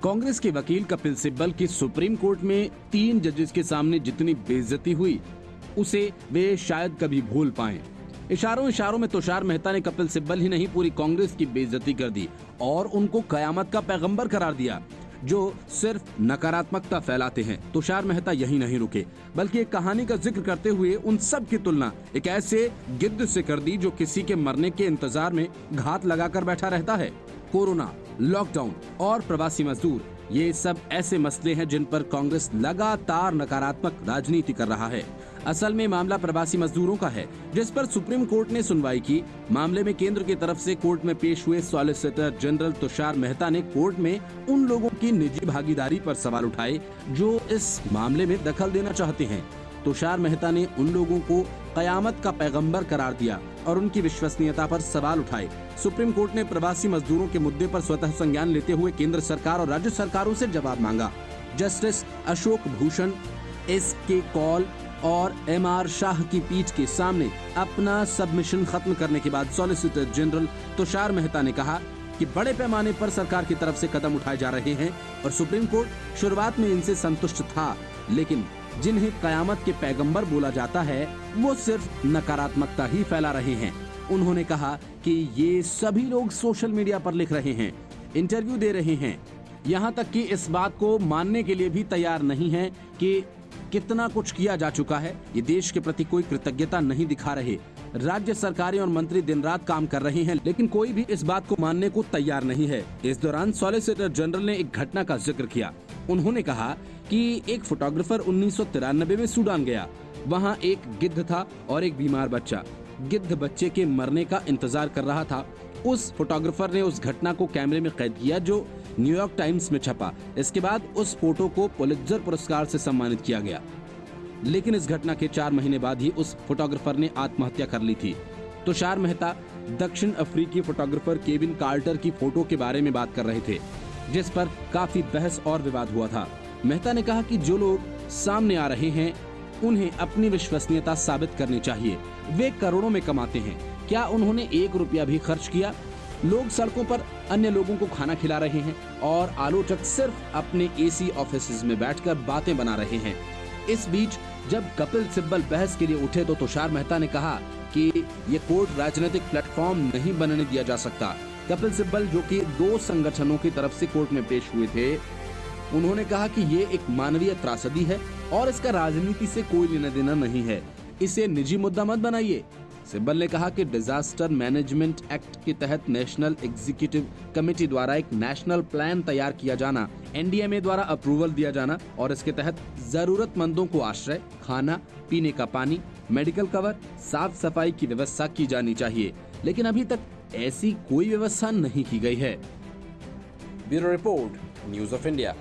कांग्रेस के वकील कपिल सिब्बल की सुप्रीम कोर्ट में 3 जजेस के सामने जितनी बेइज्जती हुई उसे वे शायद कभी भूल पाएं। इशारों में तुषार मेहता ने कपिल सिब्बल ही नहीं पूरी कांग्रेस की बेइज्जती कर दी और उनको कयामत का पैगंबर करार दिया जो सिर्फ नकारात्मकता फैलाते हैं। तुषार मेहता यही नहीं रुके बल्कि एक कहानी का जिक्र करते हुए उन सब की तुलना एक ऐसे गिद्ध से कर दी जो किसी के मरने के इंतजार में घात लगाकर बैठा रहता है। कोरोना, लॉकडाउन और प्रवासी मजदूर, ये सब ऐसे मसले हैं जिन पर कांग्रेस लगातार नकारात्मक राजनीति कर रहा है। असल में मामला प्रवासी मजदूरों का है जिस पर सुप्रीम कोर्ट ने सुनवाई की। मामले में केंद्र की तरफ से कोर्ट में पेश हुए सॉलिसिटर जनरल तुषार मेहता ने कोर्ट में उन लोगों की निजी भागीदारी पर सवाल उठाए जो इस मामले में दखल देना चाहते हैं। तुषार मेहता ने उन लोगों को कयामत का पैगंबर करार दिया और उनकी विश्वसनीयता पर सवाल उठाए। सुप्रीम कोर्ट ने प्रवासी मजदूरों के मुद्दे पर स्वतः संज्ञान लेते हुए केंद्र सरकार और राज्य सरकारों से जवाब मांगा। Justice Ashok Bhushan, S K. कौल और एम.आर. शाह की पीठ के सामने अपना सबमिशन खत्म करने के बाद सॉलिसिटर जनरल तुषार मेहता ने कहा कि बड़े पैमाने पर सरकार की तरफ से कदम उठाए जा रहे हैं और सुप्रीम कोर्ट शुरुआत में इनसे संतुष्ट था, लेकिन जिन्हें कयामत के पैगंबर बोला जाता है वो सिर्फ नकारात्मकता ही फैला रहे हैं। उन्होंने कहा कि ये सभी लोग सोशल मीडिया पर लिख रहे हैं, इंटरव्यू दे रहे हैं, यहाँ तक कि इस बात को मानने के लिए भी तैयार नहीं है कि कितना कुछ किया जा चुका है। ये देश के प्रति कोई कृतज्ञता नहीं दिखा रहे। राज्य सरकारें और मंत्री दिन रात काम कर रहे हैं लेकिन कोई भी इस बात को मानने को तैयार नहीं है। इस दौरान सॉलिसिटर जनरल ने एक घटना का जिक्र किया। उन्होंने कहा कि एक फोटोग्राफर 1993 में सूडान गया। वहाँ एक गिद्ध था और एक बीमार बच्चा। गिद्ध बच्चे के मरने का इंतजार कर रहा था। उस फोटोग्राफर ने उस घटना को कैमरे में कैद किया जो न्यूयॉर्क टाइम्स में छपा। इसके बाद उस फोटो को पुलित्जर पुरस्कार से सम्मानित किया गया। लेकिन इस घटना के 4 महीने बाद ही उस फोटोग्राफर ने आत्महत्या कर ली थी। तुषार मेहता दक्षिण अफ्रीकी फोटोग्राफर केविन कार्टर की फोटो के बारे में बात कर रहे थे जिस पर काफी बहस और विवाद हुआ था। मेहता ने कहा कि जो लोग सामने आ रहे हैं उन्हें अपनी विश्वसनीयता साबित करनी चाहिए। वे करोड़ों में कमाते हैं, क्या उन्होंने 1 रुपया भी खर्च किया? लोग सड़कों पर अन्य लोगों को खाना खिला रहे हैं और आलोचक सिर्फ अपने एसी ऑफिसेज में बैठकर बातें बना रहे हैं। इस बीच जब कपिल सिब्बल बहस के लिए उठे तो तुषार मेहता ने कहा कि ये कोर्ट राजनीतिक प्लेटफॉर्म नहीं बनने दिया जा सकता। कपिल सिब्बल जो कि 2 संगठनों की तरफ से कोर्ट में पेश हुए थे, उन्होंने कहा कि ये एक मानवीय त्रासदी है और इसका राजनीति से कोई लेना देना नहीं है, इसे निजी मुद्दा मत बनाइए। सिब्बल ने कहा कि डिजास्टर मैनेजमेंट एक्ट के तहत नेशनल एग्जीक्यूटिव कमेटी द्वारा एक नेशनल प्लान तैयार किया जाना, एनडीएमए द्वारा अप्रूवल दिया जाना और इसके तहत जरूरतमंदों को आश्रय, खाना, पीने का पानी, मेडिकल कवर, साफ सफाई की व्यवस्था की जानी चाहिए, लेकिन अभी तक ऐसी कोई व्यवस्था नहीं की गई है। Bureau report, news of India.